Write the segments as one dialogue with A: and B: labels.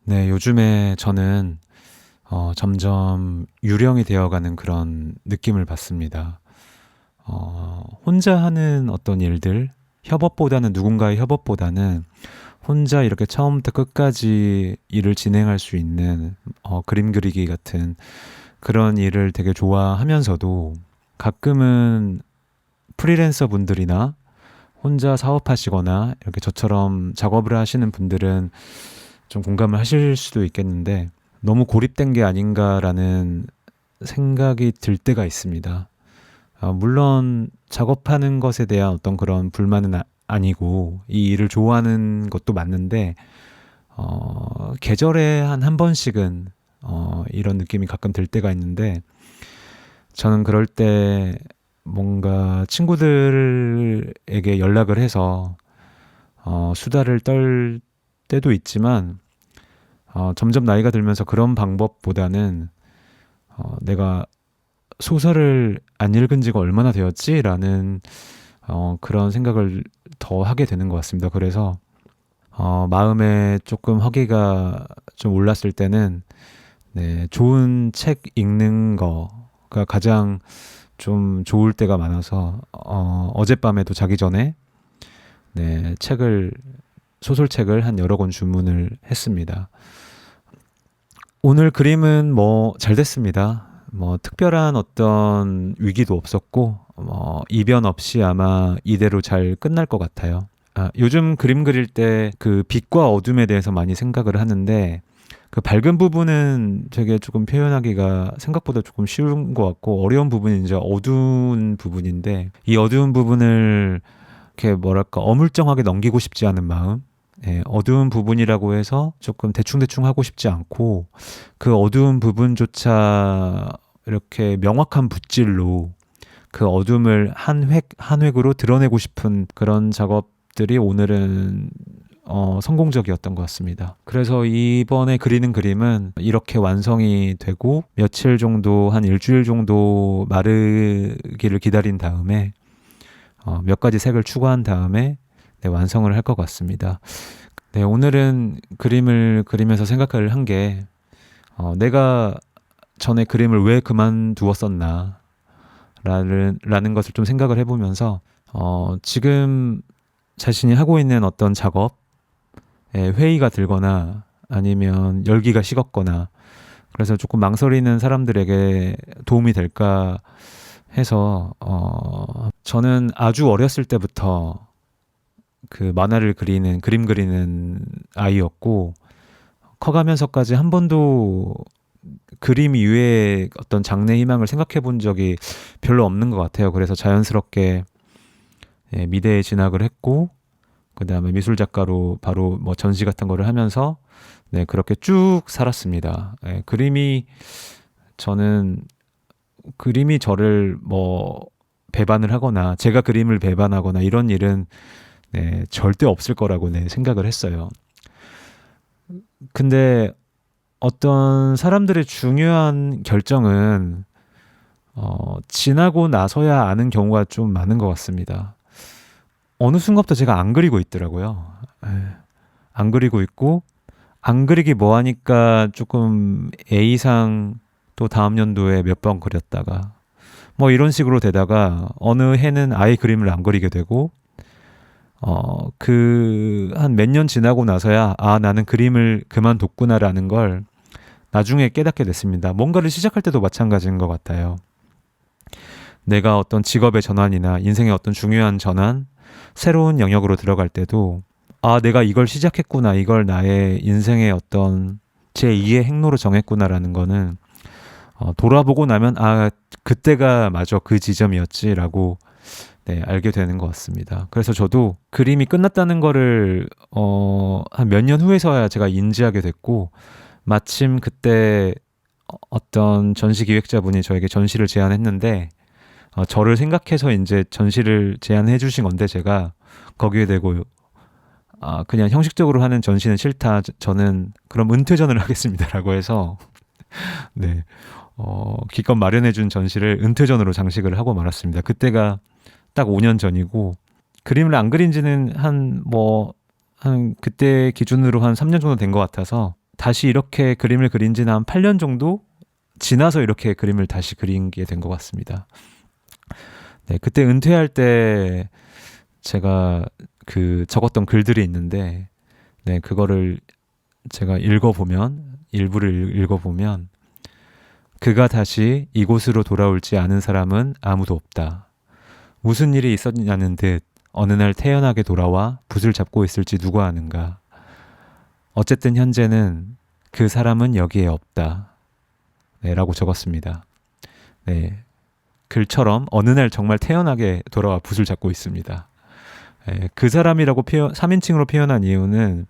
A: 네, 요즘에 저는 점점 유령이 되어가는 그런 느낌을 받습니다. 혼자 하는 어떤 일들, 협업보다는 누군가의 협업보다는 혼자 이렇게 처음부터 끝까지 일을 진행할 수 있는 그림 그리기 같은 그런 일을 되게 좋아하면서도 가끔은 프리랜서 분들이나 혼자 사업하시거나 이렇게 저처럼 작업을 하시는 분들은 좀 공감을 하실 수도 있겠는데 너무 고립된 게 아닌가라는 생각이 들 때가 있습니다. 물론 작업하는 것에 대한 어떤 그런 불만은 아니고 이 일을 좋아하는 것도 맞는데 계절에 한 번씩은 이런 느낌이 가끔 들 때가 있는데 저는 그럴 때 뭔가 친구들에게 연락을 해서 수다를 떨 때도 있지만 점점 나이가 들면서 그런 방법보다는 내가 소설을 안 읽은 지가 얼마나 되었지라는 그런 생각을 더 하게 되는 것 같습니다. 그래서 마음에 조금 허기가 좀 올랐을 때는 네, 좋은 책 읽는 거가 가장 좀 좋을 때가 많아서 어젯밤에도 자기 전에 네, 소설책을 한 여러 권 주문을 했습니다. 오늘 그림은 뭐 잘 됐습니다. 뭐 특별한 어떤 위기도 없었고 이변 없이 아마 이대로 잘 끝날 것 같아요. 요즘 그림 그릴 때 그 빛과 어둠에 대해서 많이 생각을 하는데 그 밝은 부분은 되게 조금 표현하기가 생각보다 조금 쉬운 것 같고 어려운 부분이 이제 어두운 부분인데 이 어두운 부분을 이렇게 뭐랄까 어물쩡하게 넘기고 싶지 않은 마음, 예, 어두운 부분이라고 해서 조금 대충대충 하고 싶지 않고 그 어두운 부분조차 이렇게 명확한 붓질로 그 어둠을 한 획 한 획으로 드러내고 싶은 그런 작업들이 오늘은 성공적이었던 것 같습니다. 그래서 이번에 그리는 그림은 이렇게 완성이 되고 며칠 정도, 한 일주일 정도 마르기를 기다린 다음에 몇 가지 색을 추가한 다음에 네, 완성을 할 것 같습니다. 네, 오늘은 그림을 그리면서 생각을 한 게 내가 전에 그림을 왜 그만두었었나 라는 것을 좀 생각을 해보면서 지금 자신이 하고 있는 어떤 작업에 회의가 들거나 아니면 열기가 식었거나 그래서 조금 망설이는 사람들에게 도움이 될까 해서 저는 아주 어렸을 때부터 그 만화를 그림 그리는 아이였고 커가면서까지 한 번도 그림 이외의 어떤 장래 희망을 생각해 본 적이 별로 없는 것 같아요. 그래서 자연스럽게 미대에 진학을 했고 그 다음에 미술 작가로 바로 뭐 전시 같은 거를 하면서 네, 그렇게 쭉 살았습니다. 저는 그림이 저를 뭐 배반을 하거나 제가 그림을 배반하거나 이런 일은 네, 절대 없을 거라고 네, 생각을 했어요. 근데 어떤 사람들의 중요한 결정은 지나고 나서야 아는 경우가 좀 많은 것 같습니다. 어느 순간부터 제가 안 그리고 있더라고요. 에, 안 그리고 있고 안 그리기 뭐 하니까 조금 A상 또 다음 연도에 몇 번 그렸다가 뭐 이런 식으로 되다가 어느 해는 아예 그림을 안 그리게 되고 그 한 몇 년 지나고 나서야 나는 그림을 그만뒀구나라는 걸 나중에 깨닫게 됐습니다. 뭔가를 시작할 때도 마찬가지인 것 같아요. 내가 어떤 직업의 전환이나 인생의 어떤 중요한 전환, 새로운 영역으로 들어갈 때도 내가 이걸 시작했구나, 이걸 나의 인생의 어떤 제2의 행로로 정했구나라는 거는 돌아보고 나면 그때가 맞아 그 지점이었지라고 네, 알게 되는 것 같습니다. 그래서 저도 그림이 끝났다는 거를 한 몇 년 후에서야 제가 인지하게 됐고 마침 그때 어떤 전시 기획자분이 저에게 전시를 제안했는데 저를 생각해서 이제 전시를 제안해 주신 건데 제가 거기에 대고 그냥 형식적으로 하는 전시는 싫다. 저는 그럼 은퇴전을 하겠습니다라고 해서 네, 기껏 마련해 준 전시를 은퇴전으로 장식을 하고 말았습니다. 그때가 딱 5년 전이고 그림을 안 그린 지는 한 그때 기준으로 한 3년 정도 된 것 같아서 다시 이렇게 그림을 그린 지는 한 8년 정도 지나서 이렇게 그림을 다시 그리게 된 것 같습니다. 네, 그때 은퇴할 때 제가 그 적었던 글들이 있는데, 네, 그거를 제가 일부를 읽어보면, 그가 다시 이곳으로 돌아올지 아는 사람은 아무도 없다. 무슨 일이 있었냐는 듯 어느 날 태연하게 돌아와 붓을 잡고 있을지 누가 아는가. 어쨌든 현재는 그 사람은 여기에 없다. 네, 라고 적었습니다. 네, 글처럼 어느 날 정말 태연하게 돌아와 붓을 잡고 있습니다. 네, 그 사람이라고 3인칭으로 표현한 이유는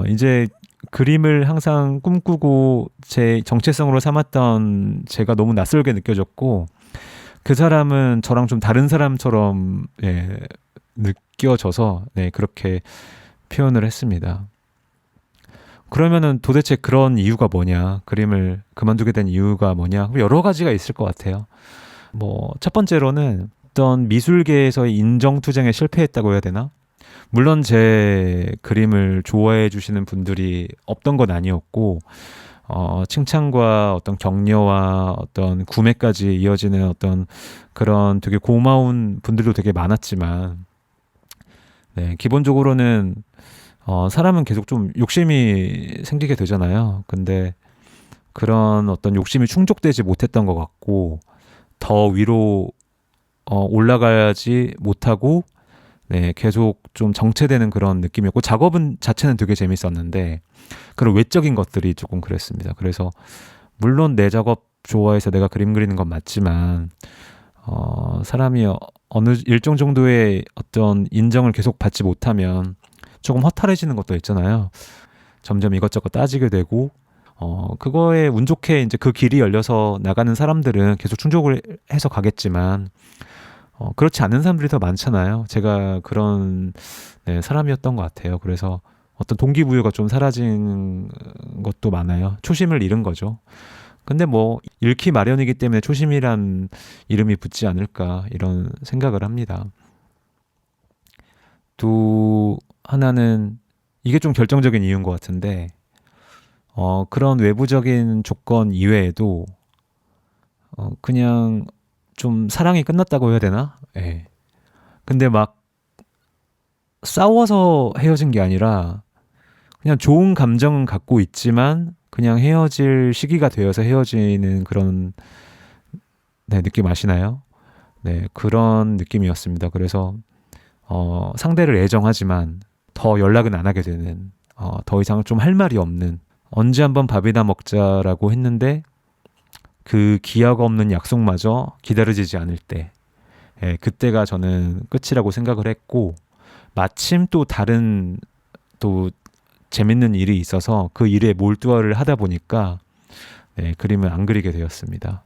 A: 이제 그림을 항상 꿈꾸고 제 정체성으로 삼았던 제가 너무 낯설게 느껴졌고, 그 사람은 저랑 좀 다른 사람처럼 느껴져서 그렇게 표현을 했습니다. 그러면은 도대체 그런 이유가 뭐냐, 그림을 그만두게 된 이유가 뭐냐, 여러 가지가 있을 것 같아요. 뭐 첫 번째로는 어떤 미술계에서의 인정투쟁에 실패했다고 해야 되나? 물론 제 그림을 좋아해 주시는 분들이 없던 건 아니었고, 칭찬과 어떤 격려와 어떤 구매까지 이어지는 어떤 그런 되게 고마운 분들도 되게 많았지만, 네, 기본적으로는 사람은 계속 좀 욕심이 생기게 되잖아요. 근데 그런 어떤 욕심이 충족되지 못했던 것 같고, 더 위로 올라가지 못하고, 네, 계속 좀 정체되는 그런 느낌이었고, 작업은 자체는 되게 재밌었는데 그런 외적인 것들이 조금 그랬습니다. 그래서 물론 내 작업 좋아해서 내가 그림 그리는 건 맞지만 사람이 어느 일정 정도의 어떤 인정을 계속 받지 못하면 조금 허탈해지는 것도 있잖아요. 점점 이것저것 따지게 되고, 그거에 운 좋게 이제 그 길이 열려서 나가는 사람들은 계속 충족을 해서 가겠지만, 그렇지 않은 사람들이 더 많잖아요. 제가 그런 사람이었던 것 같아요. 그래서 어떤 동기부여가 좀 사라진 것도 많아요. 초심을 잃은 거죠. 근데 뭐 잃기 마련이기 때문에 초심이란 이름이 붙지 않을까, 이런 생각을 합니다. 또 하나는, 이게 좀 결정적인 이유인 것 같은데, 그런 외부적인 조건 이외에도 그냥 좀 사랑이 끝났다고 해야 되나? 예. 근데 막 싸워서 헤어진 게 아니라 그냥 좋은 감정은 갖고 있지만 그냥 헤어질 시기가 되어서 헤어지는 그런, 네, 느낌 아시나요? 네, 그런 느낌이었습니다. 그래서 상대를 애정하지만 더 연락은 안 하게 되는, 더 이상 좀 할 말이 없는, 언제 한번 밥이나 먹자라고 했는데 그 기약 없는 약속마저 기다려지지 않을 때, 그때가 저는 끝이라고 생각을 했고, 마침 또 다른 또 재밌는 일이 있어서 그 일에 몰두를 하다 보니까 그림을 안 그리게 되었습니다.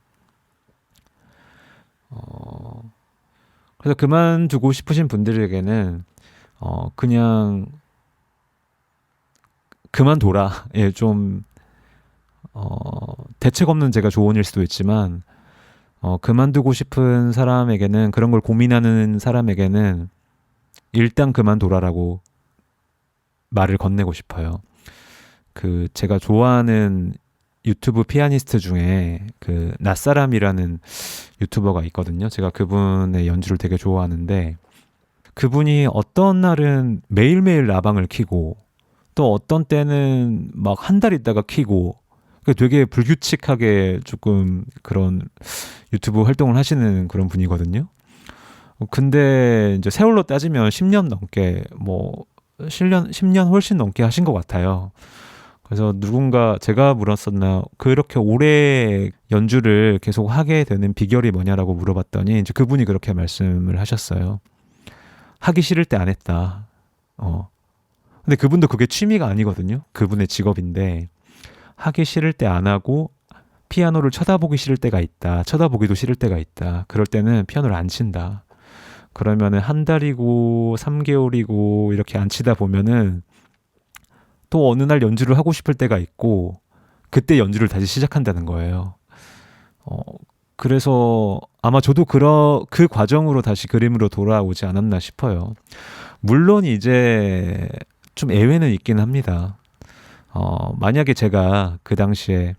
A: 그래서 그만두고 싶으신 분들에게는 그냥 그만둬라. 예, 좀 대책 없는 제가 조언일 수도 있지만, 그만두고 싶은 사람에게는, 그런 걸 고민하는 사람에게는 일단 그만둬라라고 말을 건네고 싶어요. 그 제가 좋아하는 유튜브 피아니스트 중에 그 낯사람이라는 유튜버가 있거든요. 제가 그분의 연주를 되게 좋아하는데, 그분이 어떤 날은 매일매일 라방을 키고 또 어떤 때는 막 한 달 있다가 키고, 되게 불규칙하게 조금 그런 유튜브 활동을 하시는 그런 분이거든요. 근데 이제 세월로 따지면 10년 넘게, 뭐 10년 훨씬 넘게 하신 것 같아요. 그래서 누군가 제가 물었었나, 그렇게 오래 연주를 계속 하게 되는 비결이 뭐냐라고 물어봤더니 이제 그분이 그렇게 말씀을 하셨어요. 하기 싫을 때 안 했다. 근데 그분도 그게 취미가 아니거든요. 그분의 직업인데, 하기 싫을 때 안 하고 피아노를 쳐다보기 싫을 때가 있다. 쳐다보기도 싫을 때가 있다. 그럴 때는 피아노를 안 친다. 그러면은 한 달이고 3개월이고 이렇게 안 치다 보면은 또 어느 날 연주를 하고 싶을 때가 있고, 그때 연주를 다시 시작한다는 거예요. 그래서 아마 저도 그 과정으로 다시 그림으로 돌아오지 않았나 싶어요. 물론 이제 좀 예외는 있긴 합니다. 만약에 제가 그 당시에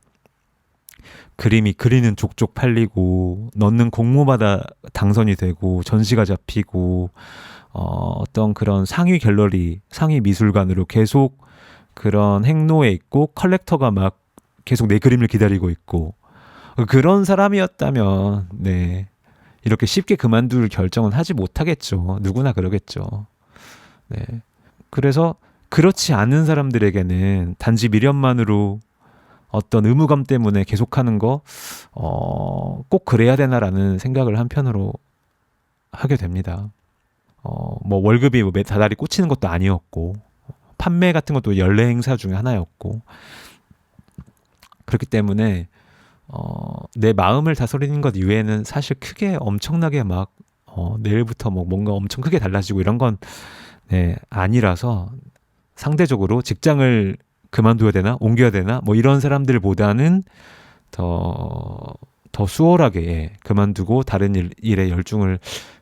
A: 그림이 그리는 족족 팔리고 넣는 공모마다 당선이 되고 전시가 잡히고 어떤 그런 상위 갤러리, 상위 미술관으로 계속 그런 행로에 있고 컬렉터가 막 계속 내 그림을 기다리고 있고 그런 사람이었다면 네. 이렇게 쉽게 그만둘 결정은 하지 못하겠죠. 누구나 그러겠죠. 네. 그래서 그렇지 않은 사람들에게는 단지 미련만으로 어떤 의무감 때문에 계속하는 거, 꼭 그래야 되나라는 생각을 한편으로 하게 됩니다. 뭐 월급이 뭐 다달이 꽂히는 것도 아니었고, 판매 같은 것도 연례 행사 중에 하나였고, 그렇기 때문에 내 마음을 다스리는 것 이외에는 사실 크게 엄청나게 막 내일부터 뭐 뭔가 엄청 크게 달라지고 이런 건 네, 아니라서 상대적으로 직장을 그만둬야 되나 옮겨야 되나 뭐 이런 사람들보다는 더 수월하게 예, 그만두고 다른 일에 열중을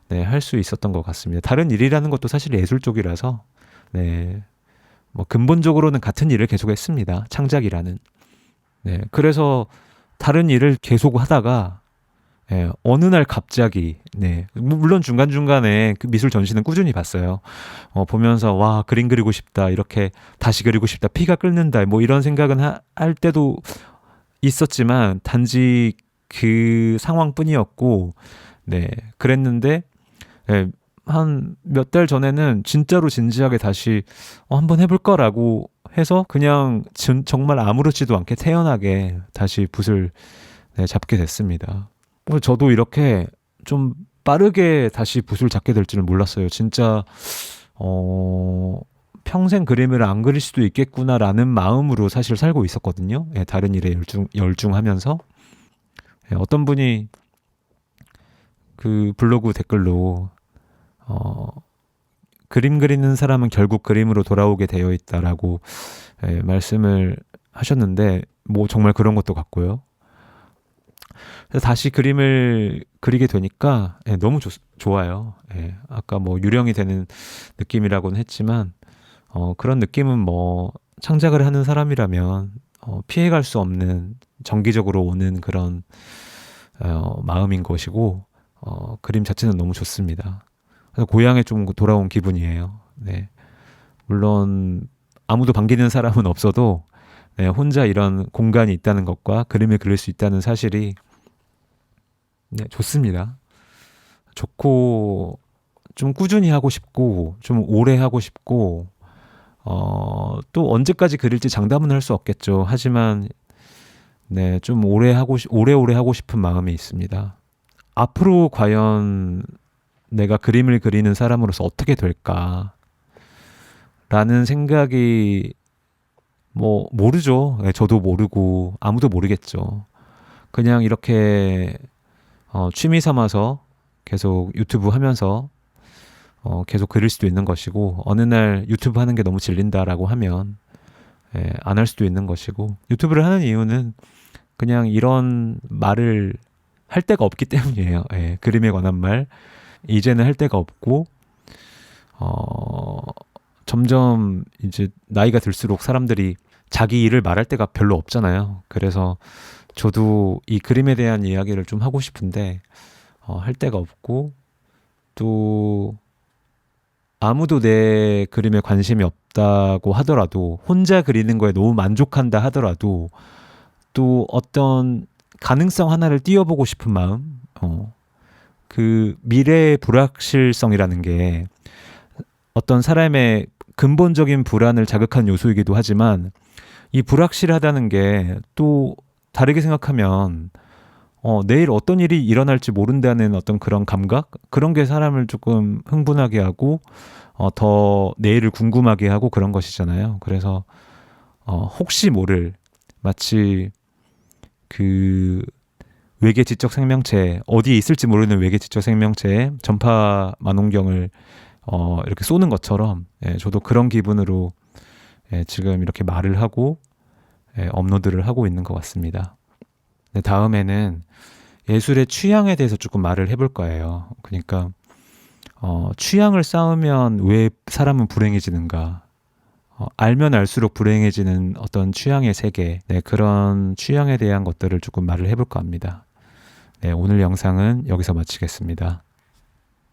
A: 네, 할 수 있었던 것 같습니다. 다른 일이라는 것도 사실 예술 쪽이라서 네, 뭐 근본적으로는 같은 일을 계속했습니다. 창작이라는. 네, 그래서 다른 일을 계속 하다가 예, 어느 날 갑자기 네, 물론 중간중간에 그 미술 전시는 꾸준히 봤어요. 보면서 와 그림 그리고 싶다 이렇게 다시 그리고 싶다 피가 끓는다 뭐 이런 생각은 할 때도 있었지만 단지 그 상황뿐이었고 네 그랬는데 예, 한 몇 달 전에는 진짜로 진지하게 다시 한번 해볼 거라고 해서 그냥 정말 아무렇지도 않게 태연하게 다시 붓을 네, 잡게 됐습니다. 저도 이렇게 좀 빠르게 다시 붓을 잡게 될 줄은 몰랐어요. 진짜 평생 그림을 안 그릴 수도 있겠구나라는 마음으로 사실 살고 있었거든요. 예, 다른 일에 열중하면서 예, 어떤 분이 그 블로그 댓글로 그림 그리는 사람은 결국 그림으로 돌아오게 되어 있다라고 예, 말씀을 하셨는데 뭐 정말 그런 것도 같고요. 그래서 다시 그림을 그리게 되니까 예, 너무 좋아요. 예, 아까 뭐 유령이 되는 느낌이라고는 했지만 그런 느낌은 뭐 창작을 하는 사람이라면 피해갈 수 없는 정기적으로 오는 그런 마음인 것이고 그림 자체는 너무 좋습니다. 그래서 고향에 좀 돌아온 기분이에요. 네. 물론 아무도 반기는 사람은 없어도 네, 혼자 이런 공간이 있다는 것과 그림을 그릴 수 있다는 사실이 네, 좋습니다. 좋고 좀 꾸준히 하고 싶고 좀 오래 하고 싶고 또 언제까지 그릴지 장담은 할 수 없겠죠. 하지만 네, 좀 오래오래 하고 싶은 마음이 있습니다. 앞으로 과연 내가 그림을 그리는 사람으로서 어떻게 될까? 라는 생각이 뭐 모르죠. 네, 저도 모르고 아무도 모르겠죠. 그냥 이렇게 취미 삼아서 계속 유튜브 하면서 계속 그릴 수도 있는 것이고 어느 날 유튜브 하는 게 너무 질린다라고 하면 예, 안 할 수도 있는 것이고 유튜브를 하는 이유는 그냥 이런 말을 할 데가 없기 때문이에요. 예, 그림에 관한 말 이제는 할 데가 없고 점점 이제 나이가 들수록 사람들이 자기 일을 말할 데가 별로 없잖아요. 그래서 저도 이 그림에 대한 이야기를 좀 하고 싶은데 할 데가 없고 또 아무도 내 그림에 관심이 없다고 하더라도 혼자 그리는 거에 너무 만족한다 하더라도 또 어떤 가능성 하나를 띄워보고 싶은 마음 그 미래의 불확실성이라는 게 어떤 사람의 근본적인 불안을 자극한 요소이기도 하지만 이 불확실하다는 게 또 다르게 생각하면 내일 어떤 일이 일어날지 모른다는 어떤 그런 감각? 그런 게 사람을 조금 흥분하게 하고 더 내일을 궁금하게 하고 그런 것이잖아요. 그래서 혹시 모를 마치 그 외계 지적 생명체 어디에 있을지 모르는 외계 지적 생명체의 전파 만원경을 이렇게 쏘는 것처럼 예, 저도 그런 기분으로 예, 지금 이렇게 말을 하고 예, 업로드를 하고 있는 것 같습니다. 네, 다음에는 예술의 취향에 대해서 조금 말을 해볼 거예요. 그러니까 취향을 쌓으면 왜 사람은 불행해지는가? 알면 알수록 불행해지는 어떤 취향의 세계, 네, 그런 취향에 대한 것들을 조금 말을 해볼까 합니다. 네, 오늘 영상은 여기서 마치겠습니다.